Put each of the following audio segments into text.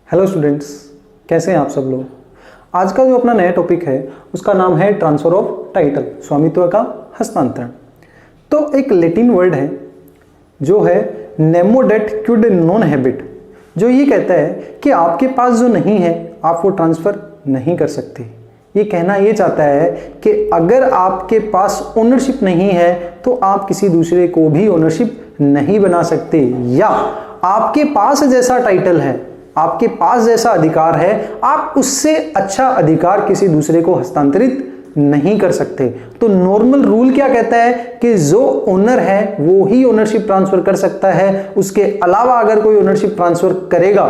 Hello students, कैसे हैं आप सब लोग। आज का जो अपना नया टॉपिक है उसका नाम है ट्रांसफर ऑफ टाइटल, स्वामित्व का हस्तांतरण। तो एक लैटिन वर्ड है जो है नेमो डेट क्विड नॉन हैबिट, जो ये कहता है कि आपके पास जो नहीं है आप वो ट्रांसफ़र नहीं कर सकते। ये कहना ये चाहता है कि अगर आपके पास ओनरशिप नहीं है तो आप किसी दूसरे को भी ओनरशिप नहीं बना सकते, या आपके पास जैसा टाइटल है, आपके पास जैसा अधिकार है, आप उससे अच्छा अधिकार किसी दूसरे को हस्तांतरित नहीं कर सकते। तो नॉर्मल रूल क्या कहता है कि जो ओनर है वो ही ओनरशिप ट्रांसफर कर सकता है। उसके अलावा अगर कोई ओनरशिप ट्रांसफर करेगा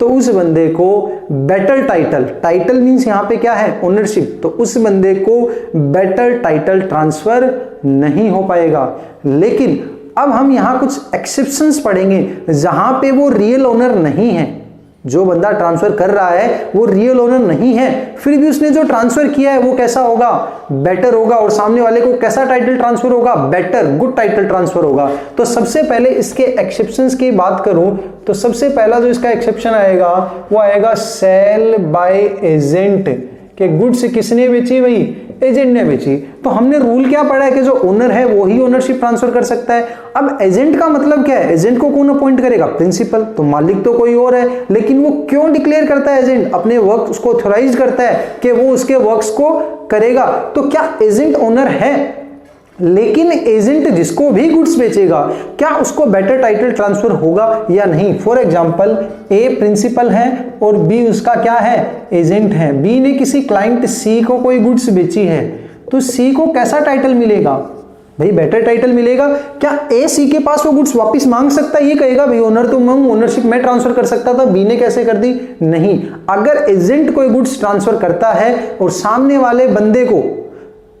तो उस बंदे को बेटर टाइटल मींस यहां पे क्या है, ओनरशिप, तो उस बंदे को बेटर टाइटल ट्रांसफर नहीं हो पाएगा। लेकिन अब हम यहां कुछ एक्सेप्शंस पढ़ेंगे जहां पे वो रियल ओनर नहीं है। जो बंदा ट्रांसफर कर रहा है वो रियल ओनर नहीं है, फिर भी उसने जो ट्रांसफर किया है वो कैसा होगा, बेटर होगा। और सामने वाले को कैसा टाइटल ट्रांसफर होगा, बेटर, गुड टाइटल ट्रांसफर होगा। तो सबसे पहले इसके एक्सेप्शंस की बात करूं तो सबसे पहला जो इसका एक्सेप्शन आएगा वो आएगा सेल बाय एजेंट, कि गुड्स किसने बेची, भाई एजेंट ने बेची। तो हमने रूल क्या पढ़ा है कि जो ओनर है वो ही ओनरशिप ट्रांसफर कर सकता है। अब एजेंट का मतलब क्या है, एजेंट को कौन अपॉइंट करेगा, प्रिंसिपल, तो मालिक तो कोई और है। लेकिन वो क्यों डिक्लेयर करता है एजेंट, अपने वर्क उसको ऑथराइज करता है कि वो उसके वर्क्स को करेगा। तो क्या एजेंट ओनर है, लेकिन एजेंट जिसको भी गुड्स बेचेगा क्या उसको बेटर टाइटल ट्रांसफर होगा या नहीं। फॉर एग्जांपल ए प्रिंसिपल है और बी उसका क्या है, एजेंट है। बी ने किसी क्लाइंट सी को कोई गुड्स बेची है तो सी को कैसा टाइटल मिलेगा, भाई बेटर टाइटल मिलेगा। क्या ए सी के पास वो गुड्स वापस मांग सकता है, ये कहेगा भाई ओनर तो मैं, ओनरशिप मैं ट्रांसफर कर सकता था, बी ने कैसे कर दी, नहीं। अगर एजेंट कोई गुड्स ट्रांसफर करता है और सामने वाले बंदे को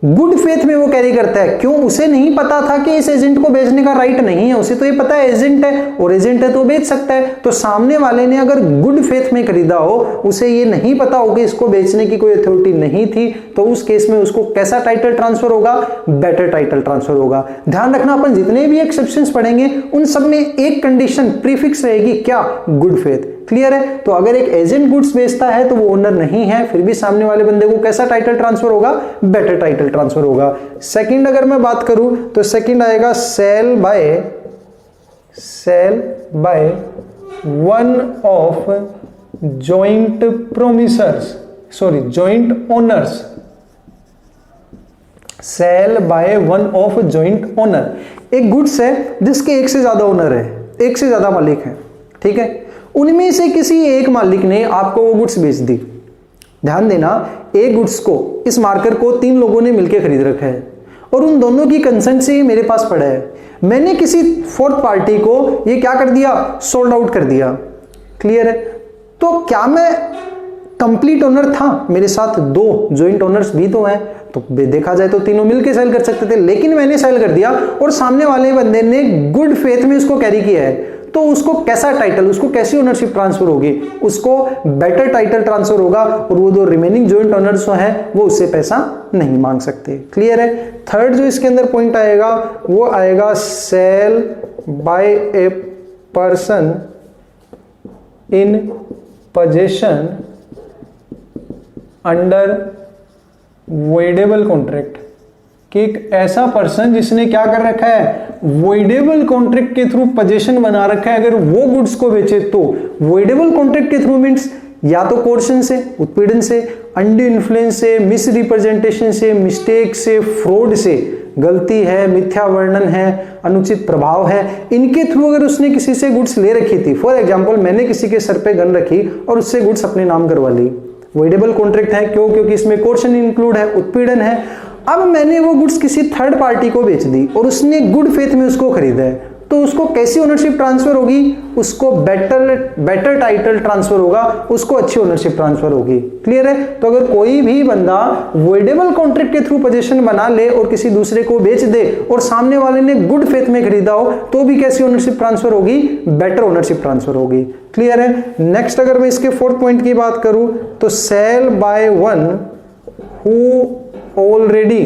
गुड फेथ में वो कैरी करता है, क्यों, उसे नहीं पता था कि इस एजेंट को बेचने का राइट नहीं है, उसे तो ये पता है एजेंट है और एजेंट है तो बेच सकता है। तो सामने वाले ने अगर गुड फेथ में खरीदा हो, उसे ये नहीं पता हो कि इसको बेचने की कोई अथॉरिटी नहीं थी, तो उस केस में उसको कैसा टाइटल ट्रांसफर होगा, बेटर टाइटल ट्रांसफर होगा। ध्यान रखना, अपन जितने भी एक्सेप्शंस पढ़ेंगे उन सब में एक कंडीशन प्रीफिक्स रहेगी, क्या, गुड फेथ। क्लियर है। तो अगर एक एजेंट गुड्स बेचता है तो वो ओनर नहीं है, फिर भी सामने वाले बंदे को कैसा टाइटल ट्रांसफर होगा, बेटर टाइटल ट्रांसफर होगा। सेकंड अगर मैं बात करूं तो सेकंड आएगा sale by one of joint promisors, joint owners. Sale by one of joint owner, एक गुड्स है जिसके एक से ज्यादा ओनर है, एक से ज्यादा मालिक है, ठीक है। उनमें से किसी एक मालिक ने आपको वो गुड्स बेच दी। ध्यान देना, एक गुड्स को, इस मार्कर को 3 लोगों ने मिलकर खरीद रखा है और उन दोनों की कंसेंट से मेरे पास पड़ा है। मैंने किसी फोर्थ पार्टी को ये क्या कर दिया, सोल्ड आउट कर दिया। क्लियर है। तो क्या मैं कंप्लीट ओनर था, मेरे साथ 2 जॉइंट ओनर्स भी तो हैं, तो देखा जाए तो तीनों मिलकर सेल कर सकते थे, लेकिन मैंने सेल कर दिया और सामने वाले बंदे ने गुड फेथ में उसको कैरी किया है, तो उसको कैसा टाइटल, उसको कैसी ओनरशिप ट्रांसफर होगी, उसको बेटर टाइटल ट्रांसफर होगा और वो 2 रिमेनिंग जॉइंट ओनर्स हैं वो उससे पैसा नहीं मांग सकते। क्लियर है। थर्ड जो इसके अंदर पॉइंट आएगा वो आएगा sale by a person in possession under voidable contract, कि एक ऐसा पर्सन जिसने क्या कर रखा है, वॉइडेबल कॉन्ट्रैक्ट के थ्रू पोजीशन बना रखा है, अगर वो गुड्स को बेचे तो। वॉइडेबल कॉन्ट्रैक्ट के थ्रू मींस या तो कोर्शन से, उत्पीड़न से, अंडू इन्फ्लुएंस से, मिस रिप्रेजेंटेशन से, मिस्टेक से, फ्रॉड से, गलती है, मिथ्या वर्णन है, अनुचित प्रभाव है, इनके थ्रू अगर उसने किसी से गुड्स ले रखी थी। फॉर एग्जाम्पल मैंने किसी के सर पे गन रखी और उससे गुड्स अपने नाम करवा ली, वॉइडेबल कॉन्ट्रैक्ट है। क्यों, क्योंकि इसमें कोर्शन इंक्लूड है, उत्पीड़न है। अब मैंने वो गुड्स किसी थर्ड पार्टी को बेच दी और उसने गुड फेथ में उसको खरीदा है, तो उसको कैसी ओनरशिप ट्रांसफर होगी, उसको बेटर टाइटल ट्रांसफर होगा, उसको अच्छी ओनरशिप ट्रांसफर होगी। क्लियर है। तो अगर कोई भी बंदा वॉइडेबल कॉन्ट्रैक्ट के थ्रू पोजीशन बना ले और किसी दूसरे को बेच दे और सामने वाले ने गुड फेथ में खरीदा हो, तो भी कैसी ओनरशिप ट्रांसफर होगी, बेटर ओनरशिप ट्रांसफर होगी। क्लियर है। नेक्स्ट अगर मैं इसके 4th पॉइंट की बात करूं तो sale by one who already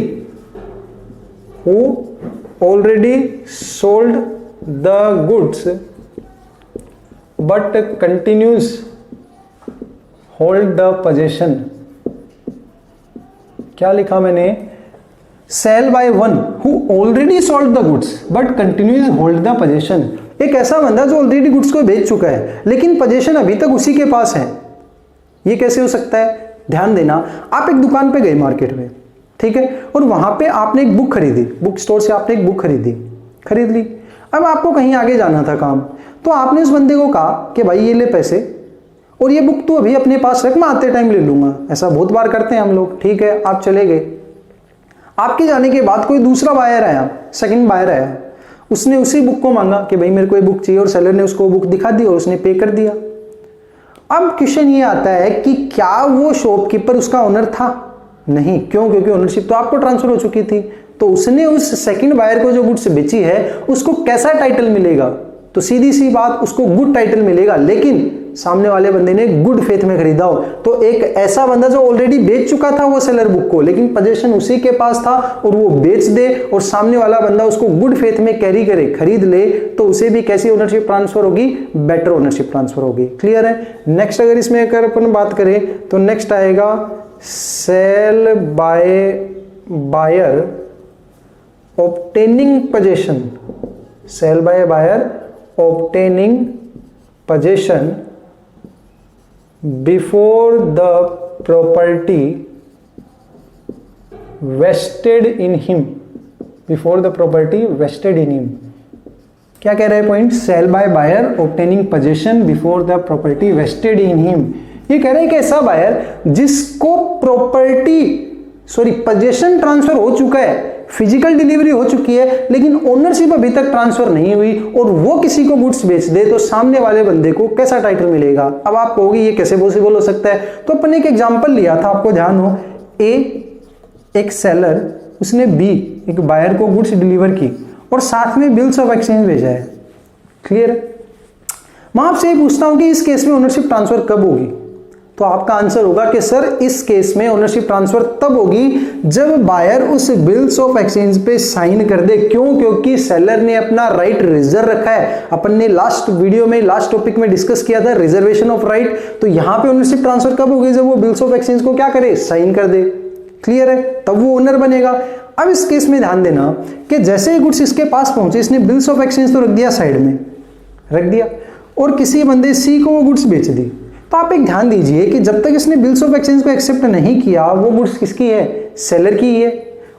sold the goods but continues hold the possession, क्या लिखा मैंने, sale by one who already sold the goods but continues hold the possession. एक ऐसा बंदा जो ऑलरेडी गुड्स को बेच चुका है लेकिन पोजीशन अभी तक उसी के पास है। ये कैसे हो सकता है? ध्यान देना, आप एक दुकान पे गए मार्केट में, ठीक है, और वहां पे आपने एक बुक खरीदी, बुक स्टोर से आपने एक बुक खरीद ली। अब आपको कहीं आगे जाना था काम, तो आपने उस बंदे को कहा कि भाई ये ले पैसे और ये बुक तो अभी अपने पास रख, मैं आते टाइम ले लूंगा। ऐसा बहुत बार करते हैं हम लोग, ठीक है, आप चले गए। आपके जाने के बाद कोई दूसरा बायर आया, सेकंड बायर आया, उसने उसी बुक को मांगा कि भाई मेरे को ये बुक चाहिए, और सेलर ने उसको बुक दिखा दी और उसने पे कर दिया। अब क्वेश्चन ये आता है कि क्या वो शॉपकीपर उसका ओनर था? नहीं, क्यों? क्योंकि ओनरशिप तो आपको ट्रांसफर हो चुकी थी। तो उसने उस सेकंड बायर को जो गुड्स बेची है उसको कैसा टाइटल मिलेगा? तो सीधी सी बात, उसको गुड टाइटल मिलेगा, लेकिन सामने वाले बंदे ने गुड फेथ में खरीदा हो। तो एक ऐसा बंदा जो ऑलरेडी बेच चुका था वो सेलर बुक को, लेकिन पोजीशन उसी के पास था और वो बेच दे, और सामने वाला बंदा उसको गुड फेथ में कैरी करे, खरीद ले, तो उसे भी कैसी ओनरशिप ट्रांसफर होगी? बेटर ओनरशिप ट्रांसफर होगी। क्लियर है? नेक्स्ट अगर इसमें अगर अपन बात करें तो नेक्स्ट आएगा sale by buyer obtaining possession, sale by buyer obtaining possession before the property vested in him, before the property vested in him। क्या कह रहा है point? Sale by buyer obtaining possession before the property vested in him. ये कह रहे हैं कि ऐसा बायर जिसको पोजीशन ट्रांसफर हो चुका है, फिजिकल डिलीवरी हो चुकी है, लेकिन ओनरशिप अभी तक ट्रांसफर नहीं हुई, और वो किसी को गुड्स बेच दे, तो सामने वाले बंदे को कैसा टाइटल मिलेगा? अब आप कहोगे ये कैसे पॉसिबल हो सकता है? तो अपन एक एग्जांपल लिया था, आपको ध्यान हो, एक सेलर, उसने बी एक बायर को गुड्स डिलीवर की और साथ में बिल्स ऑफ एक्सचेंज भेजा है। क्लियर है? मैं आपसे ये पूछता हूं कि इस केस में ओनरशिप ट्रांसफर कब होगी? तो आपका आंसर होगा कि सर इस केस में ओनरशिप ट्रांसफर तब होगी जब बायर उस बिल्स ऑफ एक्सचेंज पे साइन कर दे। क्यों? क्योंकि सेलर ने अपना राइट रिजर्व रखा है। अपन ने लास्ट वीडियो में, लास्ट टॉपिक में डिस्कस किया था रिजर्वेशन ऑफ राइट। तो यहां पे ओनरशिप ट्रांसफर कब होगी? जब वो बिल्स ऑफ एक्सचेंज को क्या करे? साइन कर दे। क्लियर है? तब वो ओनर बनेगा। अब इस केस में ध्यान देना कि जैसे ही गुड्स इसके पास पहुंचे, इसने बिल्स ऑफ एक्सचेंज तो रख दिया साइड में, रख दिया, और किसी बंदे सी को वो गुड्स बेच दी। तो आप एक ध्यान दीजिए कि जब तक इसने बिल्स ऑफ एक्सचेंज को एक्सेप्ट नहीं किया, वो गुड्स किसकी है? सेलर की है,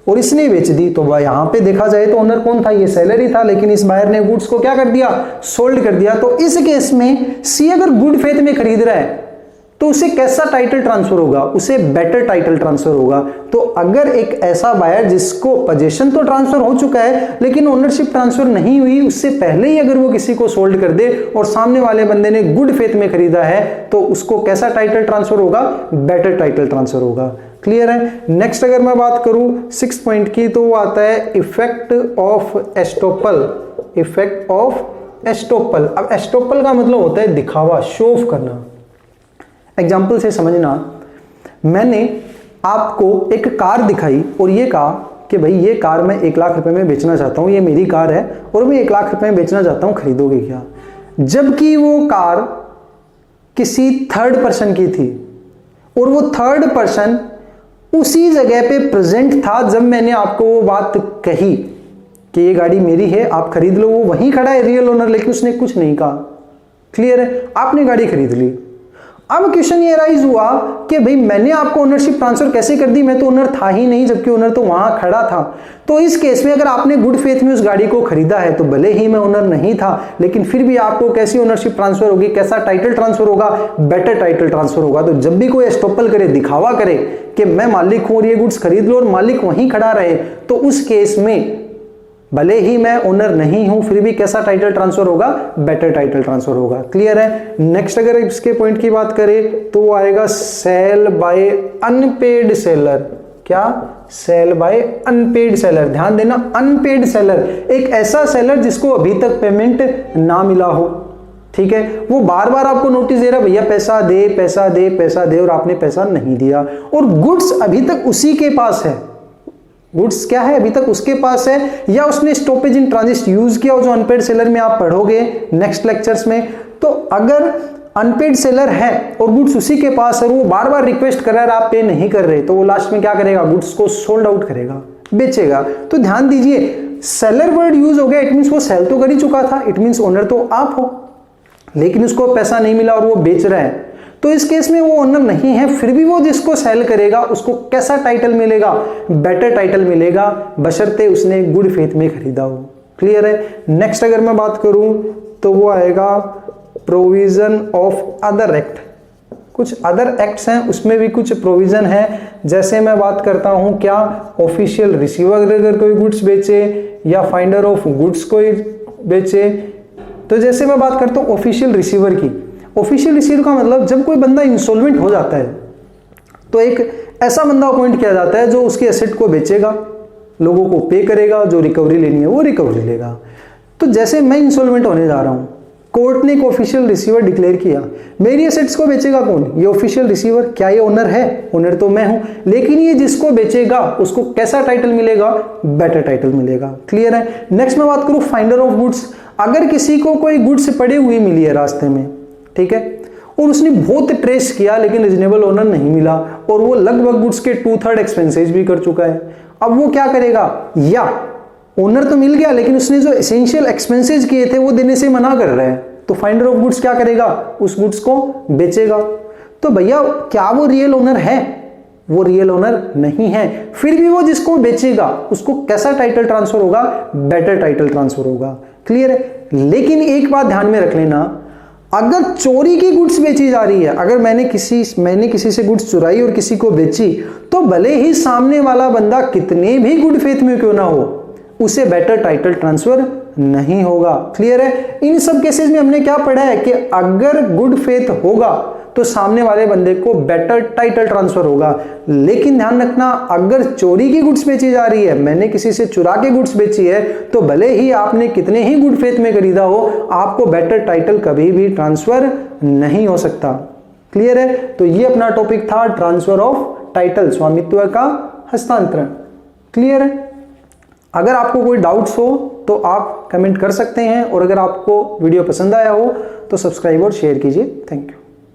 और इसने बेच दी। तो यहां पे देखा जाए तो ओनर कौन था? ये सेलर ही था, लेकिन इस बायर ने गुड्स को क्या कर दिया? सोल्ड कर दिया। तो इस केस में सी अगर गुड फेथ में खरीद रहा है तो उसे कैसा टाइटल ट्रांसफर होगा? उसे बेटर टाइटल ट्रांसफर होगा। तो अगर एक ऐसा बायर जिसको पोजीशन तो ट्रांसफर हो चुका है लेकिन ओनरशिप ट्रांसफर नहीं हुई, उससे पहले ही अगर वो किसी को सोल्ड कर दे और सामने वाले बंदे ने गुड फेथ में खरीदा है, तो उसको कैसा टाइटल ट्रांसफर होगा? बेटर टाइटल ट्रांसफर होगा। क्लियर है? नेक्स्ट अगर मैं बात करूं 6 पॉइंट की, तो वो आता है effect of estoppel. Effect of estoppel. अब एस्टोपल का मतलब होता है दिखावा, शो ऑफ करना। एग्जाम्पल से समझना, मैंने आपको एक कार दिखाई और ये कहा कि भाई ये कार मैं 1 लाख रुपए में बेचना चाहता हूँ, ये मेरी कार है और मैं 1 लाख रुपए में बेचना चाहता हूँ, खरीदोगे क्या? जबकि वो कार किसी थर्ड पर्सन की थी और वो थर्ड पर्सन उसी जगह पे प्रेजेंट था जब मैंने आपको वो बात कही कि ये गाड़ी मेरी है, आप खरीद लो। वो वहीं खड़ा है रियल ओनर, लेकिन उसने कुछ नहीं कहा। क्लियर है? आपने गाड़ी खरीद ली। अब क्वेश्चन ये राइज हुआ कि भाई मैंने आपको ओनरशिप ट्रांसफर कैसे कर दी? मैं तो ओनर था ही नहीं, जबकि ओनर तो वहां खड़ा था। तो इस केस में अगर आपने गुड फेथ में उस गाड़ी को खरीदा है, तो भले ही मैं ओनर नहीं था, लेकिन फिर भी आपको कैसी ओनरशिप ट्रांसफर होगी? कैसा टाइटल ट्रांसफर होगा? बेटर टाइटल ट्रांसफर होगा। तो जब भी कोई एस्टोपल करे, दिखावा करे कि मैं मालिक हूं और ये गुड्स खरीद लो, और मालिक वहीं खड़ा रहे, तो उस केस में भले ही मैं ओनर नहीं हूं, फिर भी कैसा टाइटल ट्रांसफर होगा? बेटर टाइटल ट्रांसफर होगा। क्लियर है? नेक्स्ट अगर इसके पॉइंट की बात करें तो वो आएगा सेल बाय अनपेड सेलर। क्या? Sale by unpaid seller. ध्यान देना, अनपेड सेलर, एक ऐसा सेलर जिसको अभी तक पेमेंट ना मिला हो। ठीक है? वो बार बार आपको नोटिस दे रहा है, भैया पैसा दे, पैसा दे, पैसा दे, और आपने पैसा नहीं दिया, और गुड्स अभी तक उसी के पास है। गुड्स क्या है? अभी तक उसके पास है, या उसने स्टॉपेज इन ट्रांजिट यूज किया, जो अनपेड सेलर में आप पढ़ोगे नेक्स्ट लेक्चर्स में। तो अगर अनपेड सेलर है और गुड्स उसी के पास है, वो बार बार रिक्वेस्ट कर रहा है, आप पे नहीं कर रहे, तो वो लास्ट में क्या करेगा, गुड्स को सोल्ड आउट करेगा, बेचेगा। तो ध्यान दीजिए सेलर वर्ड यूज हो गया, इट मींस वो सेल तो कर ही चुका था, इट मींस ओनर तो आप हो, लेकिन उसको पैसा नहीं मिला और वो बेच रहा है, तो इस केस में वो ओनर नहीं है, फिर भी वो जिसको सेल करेगा उसको कैसा टाइटल मिलेगा, बेटर टाइटल मिलेगा, बशर्ते उसने गुड फेथ में खरीदा हो। क्लियर है। नेक्स्ट अगर मैं बात करूं तो वो आएगा प्रोविजन ऑफ अदर एक्ट। कुछ अदर एक्ट्स हैं, उसमें भी कुछ प्रोविजन है, जैसे मैं बात करता हूं क्या, ऑफिशियल रिसीवर अगर कोई गुड्स बेचे या फाइंडर ऑफ गुड्स कोई बेचे। तो जैसे मैं बात करता हूं ऑफिशियल रिसीवर की, ऑफिशियल रिसीवर का मतलब जब कोई बंदा इंसॉल्वेंट हो जाता है तो एक ऐसा बंदा अपॉइंट किया जाता है जो उसके एसेट को बेचेगा, लोगों को पे करेगा, जो रिकवरी लेनी है वो रिकवरी लेगा। तो जैसे मैं इंसॉल्वेंट होने जा रहा हूं, कोर्ट ने एक ऑफिशियल रिसीवर डिक्लेयर किया, मेरी एसेट्स को बेचेगा कौन, ये ऑफिशियल रिसीवर। क्या ये ओनर है, ओनर तो मैं हूं, लेकिन ये जिसको बेचेगा उसको कैसा टाइटल मिलेगा, बेटर टाइटल मिलेगा। क्लियर है। नेक्स्ट मैं बात करूं फाइंडर ऑफ गुड्स। अगर किसी को कोई गुड्स पड़ी हुई मिली है रास्ते में, ठीक है, और उसने बहुत ट्रेस किया लेकिन रीजनेबल ओनर नहीं मिला और वो लगभग गुड्स के 2/3 एक्सपेंसेस भी कर चुका है, अब वो क्या करेगा, या ओनर तो मिल गया लेकिन उसने जो एसेंशियल एक्सपेंसेस किए थे वो देने से मना कर रहा है, तो फाइंडर ऑफ गुड्स क्या करेगा, उस गुड्स को बेचेगा। तो भैया क्या वो रियल ओनर है, वो रियल ओनर नहीं है, फिर भी वो जिसको बेचेगा उसको कैसा टाइटल ट्रांसफर होगा, बेटर टाइटल ट्रांसफर होगा। क्लियर है। लेकिन एक बात ध्यान में रख लेना, अगर चोरी की गुड्स बेची जा रही है, अगर मैंने किसी से गुड्स चुराई और किसी को बेची, तो भले ही सामने वाला बंदा कितने भी गुड फेथ में क्यों ना हो, उसे बेटर टाइटल ट्रांसफर नहीं होगा। क्लियर है। इन सब केसेस में हमने क्या पढ़ा है कि अगर गुड फेथ होगा तो सामने वाले बंदे को बेटर टाइटल ट्रांसफर होगा, लेकिन ध्यान रखना अगर चोरी की गुड्स बेची जा रही है, मैंने किसी से चुरा के गुड्स बेची है, तो भले ही आपने कितने ही गुड फेथ में खरीदा हो, आपको बेटर टाइटल कभी भी ट्रांसफर नहीं हो सकता। क्लियर है। तो ये अपना टॉपिक था ट्रांसफर ऑफ टाइटल, स्वामित्व का हस्तांतरण। क्लियर है। अगर आपको कोई डाउट्स हो तो आप कमेंट कर सकते हैं, और अगर आपको वीडियो पसंद आया हो तो सब्सक्राइब और शेयर कीजिए। Thank you.